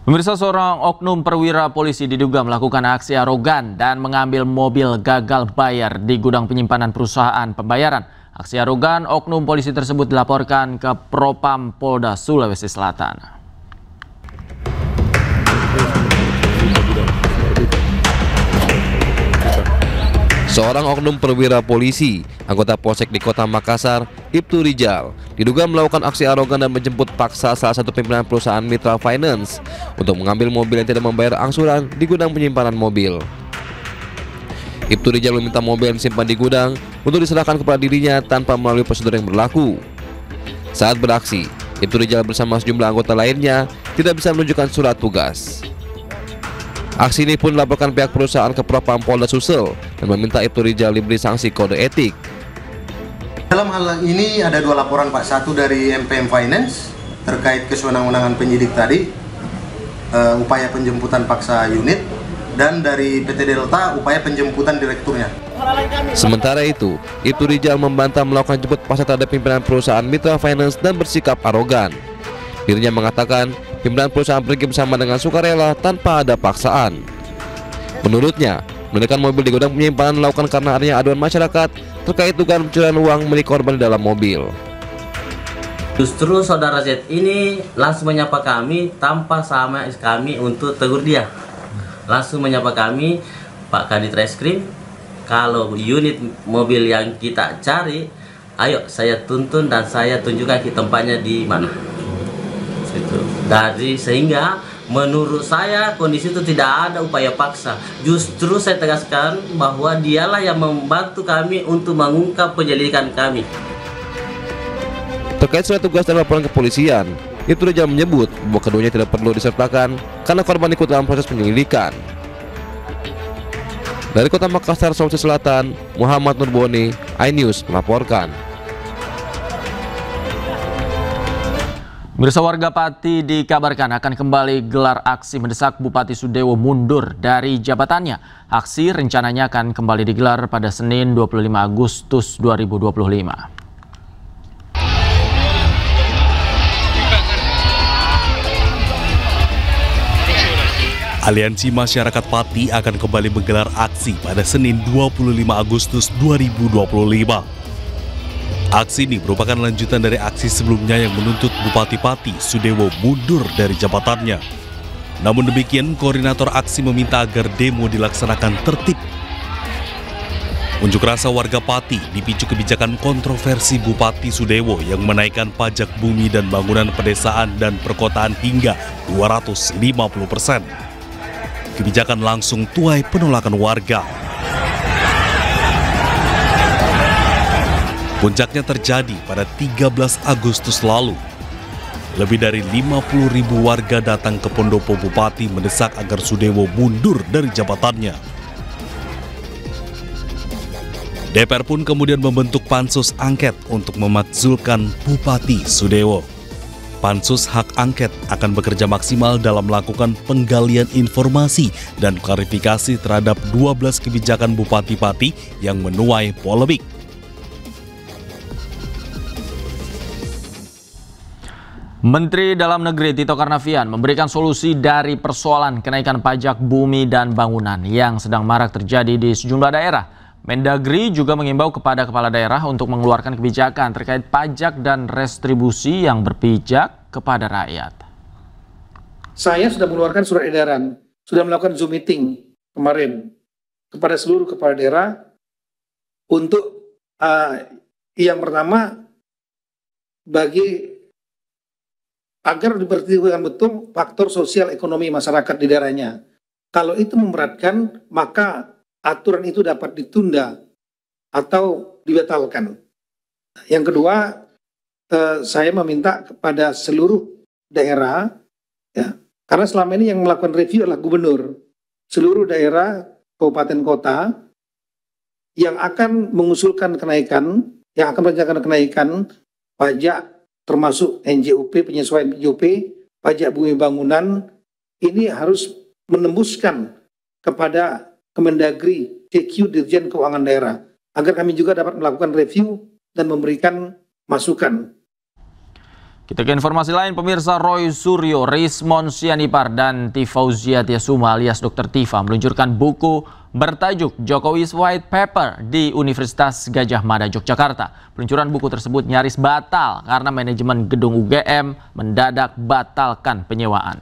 Pemirsa, seorang oknum perwira polisi diduga melakukan aksi arogan dan mengambil mobil gagal bayar di gudang penyimpanan perusahaan pembayaran. Aksi arogan oknum polisi tersebut dilaporkan ke Propam Polda Sulawesi Selatan. Seorang oknum perwira polisi, anggota Polsek di Kota Makassar, Ibtu Rijal, diduga melakukan aksi arogan dan menjemput paksa salah satu pimpinan perusahaan Mitra Finance untuk mengambil mobil yang tidak membayar angsuran di gudang penyimpanan mobil. Ibtu Rijal meminta mobil yang disimpan di gudang untuk diserahkan kepada dirinya tanpa melalui prosedur yang berlaku. Saat beraksi, Ibtu Rijal bersama sejumlah anggota lainnya tidak bisa menunjukkan surat tugas. Aksi ini pun dilaporkan pihak perusahaan ke Propam Polda Sulsel dan meminta Ibtu Rijal diberi sanksi kode etik. Dalam hal ini ada dua laporan Pak, satu dari MPM Finance terkait kesewenang-wenangan penyidik tadi, upaya penjemputan paksa unit, dan dari PT Delta upaya penjemputan direkturnya. Sementara itu, Ibtu Rijal membantah melakukan jemput paksa terhadap pimpinan perusahaan Mitra Finance dan bersikap arogan. Dirinya mengatakan pimpinan perusahaan pergi bersama dengan sukarela tanpa ada paksaan. Menurutnya, menekan mobil di gudang penyimpanan dilakukan karena adanya aduan masyarakat terkait dugaan pencurian uang milik korban di dalam mobil. Justru saudara Z ini langsung menyapa kami tanpa sama kami untuk tegur dia. Langsung menyapa kami, Pak Kadit Reskrim, kalau unit mobil yang kita cari, ayo saya tuntun dan saya tunjukkan ke tempatnya di mana. Dari sehingga menurut saya kondisi itu tidak ada upaya paksa. Justru saya tegaskan bahwa dialah yang membantu kami untuk mengungkap penyelidikan kami. Terkait surat tugas dan laporan kepolisian, Ibtu Rijal menyebut bahwa keduanya tidak perlu disertakan karena korban ikut dalam proses penyelidikan. Dari Kota Makassar, Sulawesi Selatan, Muhammad Nurboni, iNews melaporkan. Pemirsa, warga Pati dikabarkan akan kembali gelar aksi mendesak Bupati Sudewo mundur dari jabatannya. Aksi rencananya akan kembali digelar pada Senin 25 Agustus 2025. Aliansi Masyarakat Pati akan kembali menggelar aksi pada Senin 25 Agustus 2025. Aksi ini merupakan lanjutan dari aksi sebelumnya yang menuntut Bupati Pati Sudewo mundur dari jabatannya. Namun demikian, koordinator aksi meminta agar demo dilaksanakan tertib. Unjuk rasa warga Pati dipicu kebijakan kontroversi Bupati Sudewo yang menaikkan pajak bumi dan bangunan pedesaan dan perkotaan hingga 250%. Kebijakan langsung tuai penolakan warga. Puncaknya terjadi pada 13 Agustus lalu. Lebih dari 50.000 warga datang ke Pendopo Bupati mendesak agar Sudewo mundur dari jabatannya. DPR pun kemudian membentuk pansus angket untuk memakzulkan Bupati Sudewo. Pansus hak angket akan bekerja maksimal dalam melakukan penggalian informasi dan klarifikasi terhadap 12 kebijakan Bupati Pati yang menuai polemik. Menteri Dalam Negeri Tito Karnavian memberikan solusi dari persoalan kenaikan pajak bumi dan bangunan yang sedang marak terjadi di sejumlah daerah. Mendagri juga mengimbau kepada kepala daerah untuk mengeluarkan kebijakan terkait pajak dan restribusi yang berpijak kepada rakyat. Saya sudah mengeluarkan surat edaran, sudah melakukan Zoom meeting kemarin kepada seluruh kepala daerah untuk yang pertama agar diperhatikan betul faktor sosial ekonomi masyarakat di daerahnya. Kalau itu memberatkan, maka aturan itu dapat ditunda atau dibatalkan. Yang kedua, saya meminta kepada seluruh daerah, ya, karena selama ini yang melakukan review adalah gubernur. Seluruh daerah, kabupaten kota, yang akan mengusulkan kenaikan, yang akan merencanakan kenaikan pajak, termasuk NJUP, penyesuaian NJUP, pajak bumi bangunan, ini harus menembuskan kepada Kemendagri, CQ, Dirjen Keuangan Daerah, agar kami juga dapat melakukan review dan memberikan masukan. Kita ke informasi lain, pemirsa. Roy Suryo, Rismon Sianipar, dan Tifauzia Tiasuma alias Dr. Tifa meluncurkan buku bertajuk Jokowi's White Paper di Universitas Gadjah Mada, Yogyakarta. Peluncuran buku tersebut nyaris batal karena manajemen gedung UGM mendadak batalkan penyewaan.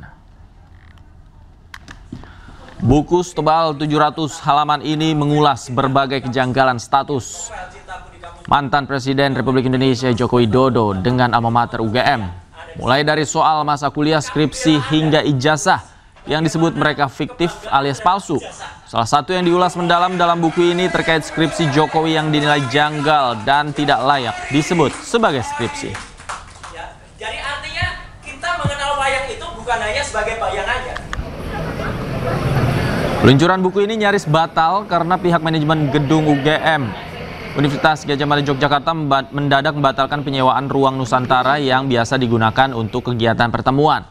Buku setebal 700 halaman ini mengulas berbagai kejanggalan status mantan Presiden Republik Indonesia Joko Widodo dengan alma mater UGM. Mulai dari soal masa kuliah, skripsi, hingga ijazah yang disebut mereka fiktif alias palsu. Salah satu yang diulas mendalam dalam buku ini terkait skripsi Jokowi yang dinilai janggal dan tidak layak disebut sebagai skripsi. Ya, jadi artinya kita mengenal wayang itu bukan hanya sebagai bayang aja. Peluncuran buku ini nyaris batal karena pihak manajemen gedung UGM Universitas Gadjah Mada Yogyakarta mendadak membatalkan penyewaan ruang Nusantara yang biasa digunakan untuk kegiatan pertemuan.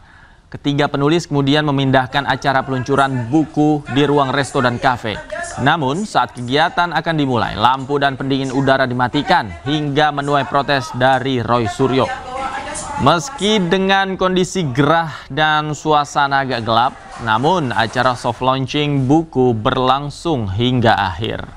Ketiga penulis kemudian memindahkan acara peluncuran buku di ruang resto dan kafe. Namun saat kegiatan akan dimulai, lampu dan pendingin udara dimatikan hingga menuai protes dari Roy Suryo. Meski dengan kondisi gerah dan suasana agak gelap, namun acara soft launching buku berlangsung hingga akhir.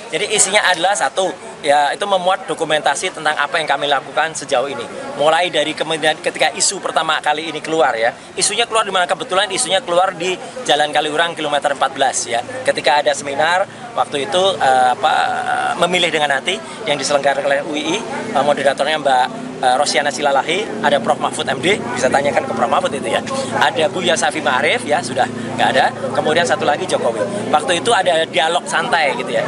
Jadi isinya adalah satu, ya itu memuat dokumentasi tentang apa yang kami lakukan sejauh ini. Mulai dari kemudian ketika isu pertama kali ini keluar ya, isunya keluar di mana kebetulan isunya keluar di Jalan Kaliurang kilometer 14 ya. Ketika ada seminar waktu itu memilih dengan hati yang diselenggarakan oleh UII, moderatornya Mbak Rosiana Silalahi, ada Prof Mahfud MD, bisa tanyakan ke Prof Mahfud itu ya. Ada Buya Safi Ma'arif ya, sudah nggak ada. Kemudian satu lagi Jokowi. Waktu itu ada dialog santai gitu ya.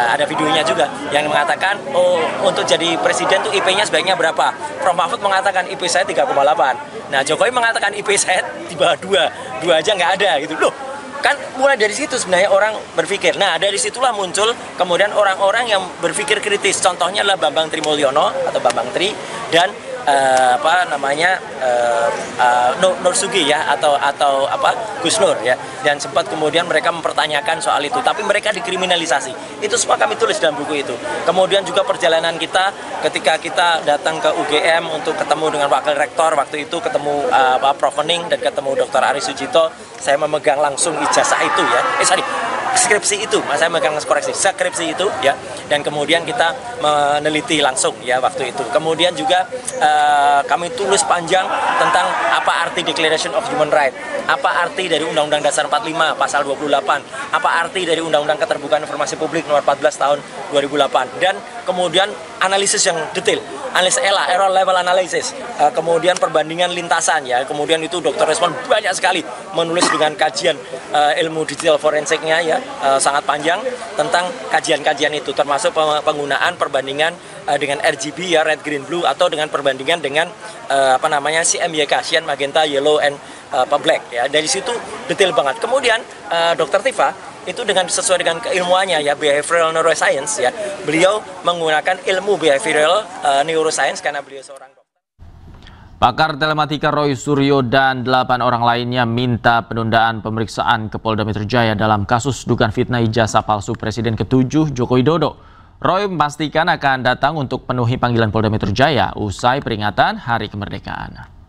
Ada videonya juga yang mengatakan, oh untuk jadi presiden tuh IP-nya sebaiknya berapa? Prof Mahfud mengatakan IP saya 3,8. Nah Jokowi mengatakan IP saya di bawah 2 aja nggak ada gitu loh. Kan mulai dari situ sebenarnya orang berpikir. Nah dari situlah muncul kemudian orang-orang yang berpikir kritis. Contohnya adalah Bambang Trimulyono atau Bambang Tri dan Nur Sugi ya atau Gus Nur ya, dan sempat kemudian mereka mempertanyakan soal itu, tapi mereka dikriminalisasi. Itu semua kami tulis dalam buku itu. Kemudian juga perjalanan kita ketika kita datang ke UGM untuk ketemu dengan wakil rektor waktu itu, ketemu Prof Wening dan ketemu Dr. Ari Sujito, saya memegang langsung ijazah itu ya. Skripsi itu, saya megang skripsi itu ya, dan kemudian kita meneliti langsung ya waktu itu. Kemudian juga kami tulis panjang tentang apa arti Declaration of Human Rights, apa arti dari Undang-Undang Dasar 45 pasal 28, apa arti dari Undang-Undang Keterbukaan Informasi Publik nomor 14 tahun 2008, dan kemudian analisis yang detail, analisis error level analysis, kemudian perbandingan lintasan ya, kemudian itu Dr. Resmon banyak sekali menulis dengan kajian ilmu digital forensiknya ya, sangat panjang tentang kajian-kajian itu, termasuk penggunaan perbandingan dengan RGB ya, red green blue, atau dengan perbandingan dengan CMYK, cyan magenta yellow and black ya. Dari situ detail banget. Kemudian Dr. Tifa itu sesuai dengan keilmuannya ya, behavioral neuroscience ya, beliau menggunakan ilmu behavioral neuroscience karena beliau seorang dokter. Pakar telematika Roy Suryo dan 8 orang lainnya minta penundaan pemeriksaan ke Polda Metro Jaya dalam kasus dugaan fitnah ijazah palsu Presiden ke-7 Joko Widodo. Roy memastikan akan datang untuk penuhi panggilan Polda Metro Jaya usai peringatan Hari Kemerdekaan.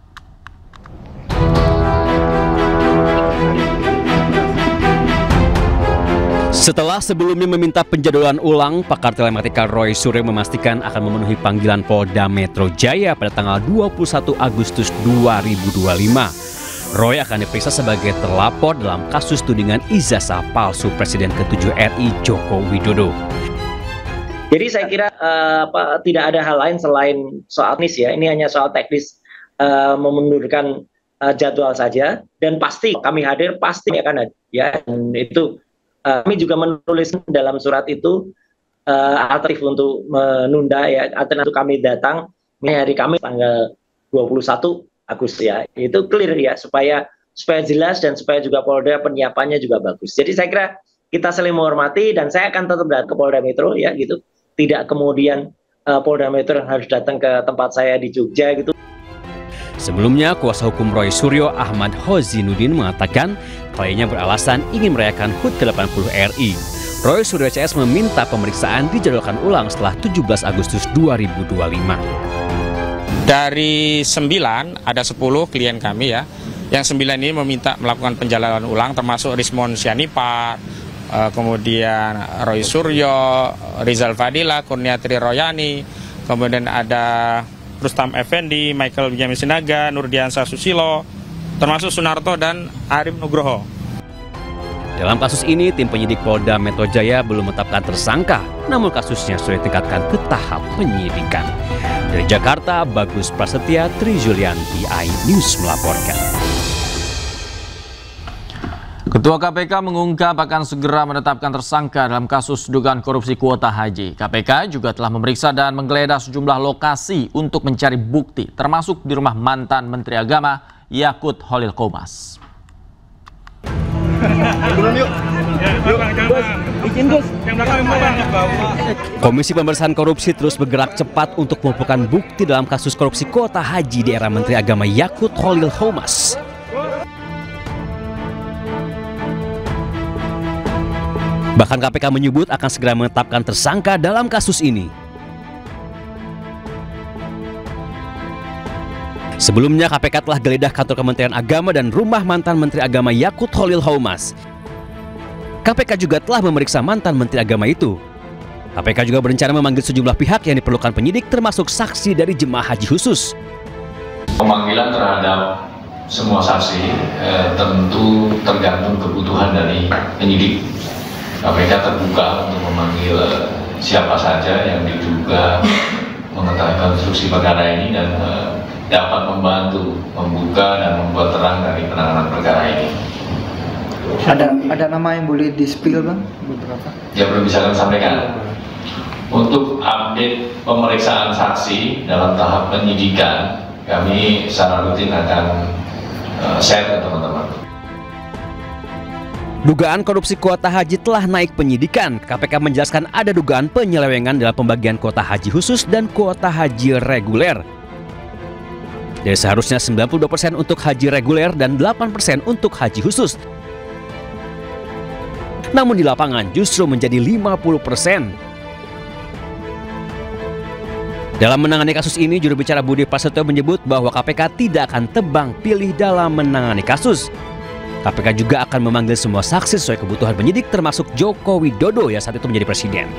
Setelah sebelumnya meminta penjadwalan ulang, pakar telematika Roy Suryo memastikan akan memenuhi panggilan Polda Metro Jaya pada tanggal 21 Agustus 2025. Roy akan diperiksa sebagai terlapor dalam kasus tudingan ijazah palsu Presiden ke-7 RI Joko Widodo. Jadi saya kira tidak ada hal lain selain soal teknis ya, ini hanya soal teknis memundurkan jadwal saja, dan pasti kami hadir, pasti akan hadir ya, dan itu kami juga menulis dalam surat itu alternatif untuk menunda ya, alternatif kami datang hari Kamis tanggal 21 Agustus ya, itu clear ya, supaya jelas dan supaya juga Polda penyiapannya juga bagus. Jadi saya kira kita saling menghormati, dan saya akan tetap datang ke Polda Metro ya gitu, tidak kemudian Polda Metro harus datang ke tempat saya di Jogja gitu. Sebelumnya, kuasa hukum Roy Suryo Ahmad Hozinuddin mengatakan kliennya beralasan ingin merayakan HUT ke-80 RI. Roy Suryo CS meminta pemeriksaan dijadwalkan ulang setelah 17 Agustus 2025. Dari 9 ada 10 klien kami ya. Yang 9 ini meminta melakukan penjadwalan ulang termasuk Rismon Sianipar, kemudian Roy Suryo, Rizal Fadila, Kurniatri Royani, kemudian ada Rustam Effendi, Michael Benjamin Sinaga, Nurdiansa Susilo, termasuk Sunarto dan Arif Nugroho. Dalam kasus ini, tim penyidik Polda Metro Jaya belum menetapkan tersangka, namun kasusnya sudah ditingkatkan ke tahap penyidikan. Dari Jakarta, Bagus Prasetya, Trijulianti, iNews melaporkan. Ketua KPK mengungkap akan segera menetapkan tersangka dalam kasus dugaan korupsi kuota haji. KPK juga telah memeriksa dan menggeledah sejumlah lokasi untuk mencari bukti, termasuk di rumah mantan Menteri Agama Yakut Holil Qomas. Komisi Pemberantasan Korupsi terus bergerak cepat untuk mengumpulkan bukti dalam kasus korupsi kuota haji di era Menteri Agama Yakut Holil Qomas. Bahkan KPK menyebut akan segera menetapkan tersangka dalam kasus ini. Sebelumnya KPK telah geledah kantor Kementerian Agama dan rumah mantan Menteri Agama Yakut Holil Qomas. KPK juga telah memeriksa mantan Menteri Agama itu. KPK juga berencana memanggil sejumlah pihak yang diperlukan penyidik termasuk saksi dari jemaah haji khusus. Pemanggilan terhadap semua saksi tentu tergantung kebutuhan dari penyidik. KPK terbuka untuk memanggil siapa saja yang diduga mengetahui konstruksi perkara ini dan dapat membantu membuka dan membuat terang dari penanganan perkara ini. Ada nama yang boleh di-spill, Bang? Beberapa? Ya, belum bisa kami sampaikan. Untuk update pemeriksaan saksi dalam tahap penyidikan, kami secara rutin akan share ke teman-teman. Dugaan korupsi kuota haji telah naik penyidikan. KPK menjelaskan ada dugaan penyelewengan dalam pembagian kuota haji khusus dan kuota haji reguler. Jadi seharusnya 92% untuk haji reguler dan 8% untuk haji khusus. Namun di lapangan justru menjadi 50%. Dalam menangani kasus ini, juru bicara Budi Prasetyo menyebut bahwa KPK tidak akan tebang pilih dalam menangani kasus. KPK juga akan memanggil semua saksi sesuai kebutuhan penyidik termasuk Joko Widodo yang saat itu menjadi presiden.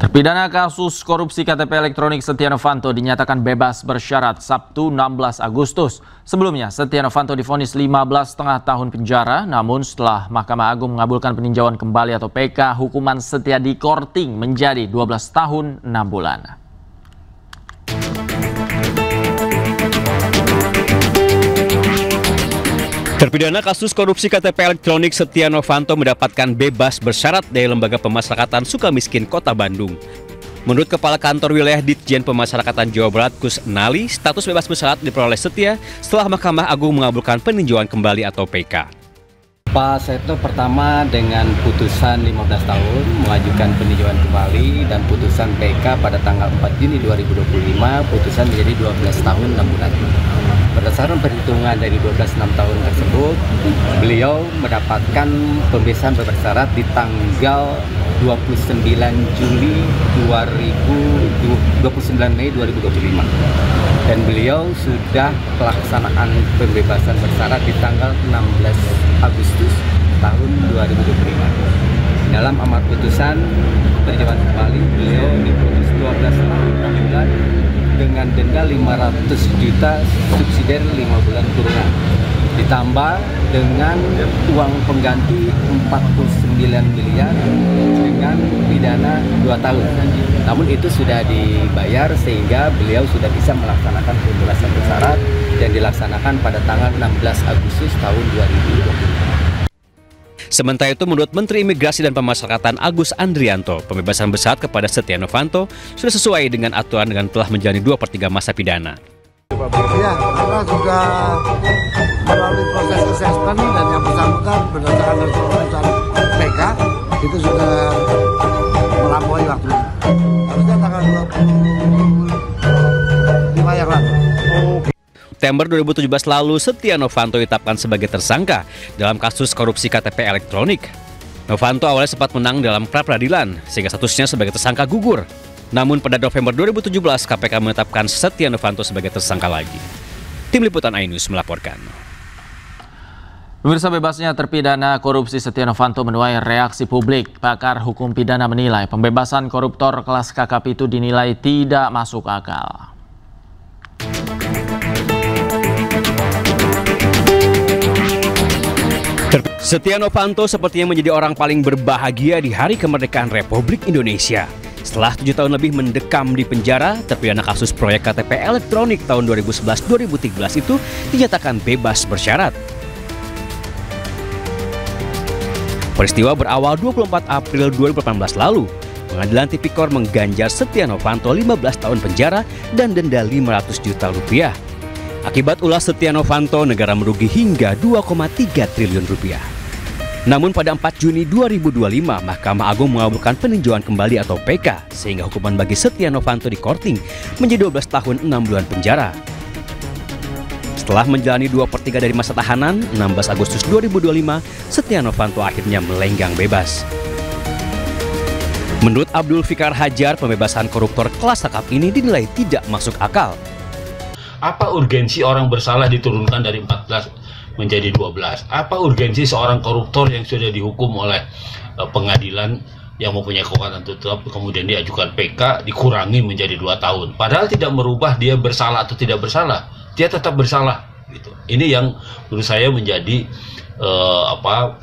Terpidana kasus korupsi KTP elektronik Setia Novanto dinyatakan bebas bersyarat Sabtu 16 Agustus. Sebelumnya, Setia Novanto divonis 15,5 tahun penjara, namun setelah Mahkamah Agung mengabulkan peninjauan kembali atau PK, hukuman Setia dikorting menjadi 12 tahun 6 bulan. Terpidana kasus korupsi KTP elektronik Setia Novanto mendapatkan bebas bersyarat dari Lembaga Pemasyarakatan Sukamiskin Kota Bandung. Menurut Kepala Kantor Wilayah Ditjen Pemasyarakatan Jawa Barat Kus Nali, status bebas bersyarat diperoleh Setia setelah Mahkamah Agung mengabulkan peninjauan kembali atau PK. Pak Seto pertama dengan putusan 15 tahun mengajukan peninjauan kembali dan putusan PK pada tanggal 4 Juni 2025 putusan menjadi 12 tahun 6 bulan. Berdasarkan perhitungan dari 12 6 tahun tersebut, beliau mendapatkan pembebasan bersyarat di tanggal 29 Mei 2025. Dan beliau sudah pelaksanaan pembebasan bersyarat di tanggal 16 Agustus tahun 2025. Dalam amar putusan peninjauan kembali, beliau diputus 12 tahun 6 bulan dengan denda 500 juta subsidi 5 bulan kurungan. Ditambah dengan uang pengganti 49 miliar dengan pidana 2 tahun. Namun itu sudah dibayar sehingga beliau sudah bisa melaksanakan pembebasan bersyarat yang dilaksanakan pada tanggal 16 Agustus tahun 2020. Sementara itu, menurut Menteri Imigrasi dan Pemasyarakatan Agus Andrianto, pembebasan bersyarat kepada Setia Novanto sudah sesuai dengan aturan dengan telah menjalani 2/3 masa pidana. Ya, karena sudah melalui proses assessment dan yang bersangkutan berdasarkan dari keputusan PK itu sudah melampaui waktunya. Harusnya tanggal 25 yang lalu. September 2017 lalu, Setia Novanto ditetapkan sebagai tersangka dalam kasus korupsi KTP elektronik. Novanto awalnya sempat menang dalam pra-peradilan, sehingga statusnya sebagai tersangka gugur. Namun pada November 2017, KPK menetapkan Setia Novanto sebagai tersangka lagi. Tim Liputan iNews melaporkan. Pemirsa, bebasnya terpidana korupsi Setia Novanto menuai reaksi publik. Pakar hukum pidana menilai pembebasan koruptor kelas kakap itu dinilai tidak masuk akal. Setia Novanto sepertinya menjadi orang paling berbahagia di hari kemerdekaan Republik Indonesia. Setelah 7 tahun lebih mendekam di penjara, terpidana kasus proyek KTP elektronik tahun 2011-2013 itu dinyatakan bebas bersyarat. Peristiwa berawal 24 April 2018 lalu. Pengadilan Tipikor mengganjar Setia Novanto 15 tahun penjara dan denda 500 juta rupiah. Akibat ulah Setia Novanto, negara merugi hingga 2,3 triliun rupiah. Namun pada 4 Juni 2025, Mahkamah Agung mengabulkan peninjauan kembali atau PK, sehingga hukuman bagi Setia Novanto di Korting menjadi 12 tahun 6 bulan penjara. Setelah menjalani 2/3 dari masa tahanan, 16 Agustus 2025, Setia Novanto akhirnya melenggang bebas. Menurut Abdul Fikar Hajar, pembebasan koruptor kelas kakap ini dinilai tidak masuk akal. Apa urgensi orang bersalah diturunkan dari 14 menjadi 12? Apa urgensi seorang koruptor yang sudah dihukum oleh pengadilan yang mempunyai kekuatan tetap kemudian diajukan PK dikurangi menjadi 2 tahun? Padahal tidak merubah dia bersalah atau tidak bersalah. Dia tetap bersalah. Gitu. Ini yang menurut saya menjadi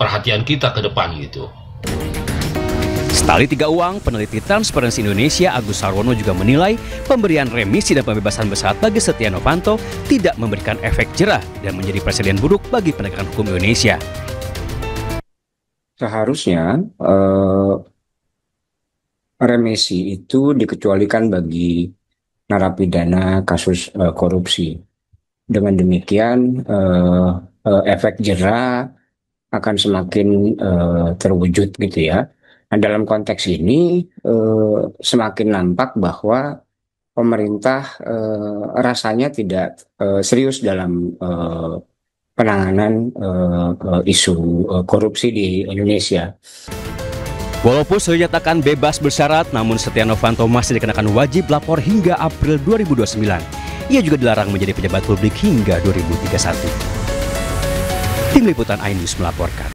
perhatian kita ke depan gitu. Setali tiga uang, peneliti Transparency Indonesia Agus Sarwono juga menilai pemberian remisi dan pembebasan bersyarat bagi Setia Novanto tidak memberikan efek jerah dan menjadi presiden buruk bagi penegakan hukum Indonesia. Seharusnya remisi itu dikecualikan bagi narapidana kasus korupsi. Dengan demikian efek jerah akan semakin terwujud gitu ya. Nah, dalam konteks ini semakin nampak bahwa pemerintah rasanya tidak serius dalam penanganan isu korupsi di Indonesia. Walaupun sudah dinyatakan bebas bersyarat, namun Setia Novanto masih dikenakan wajib lapor hingga April 2029. Ia juga dilarang menjadi pejabat publik hingga 2031. Tim Liputan iNews melaporkan.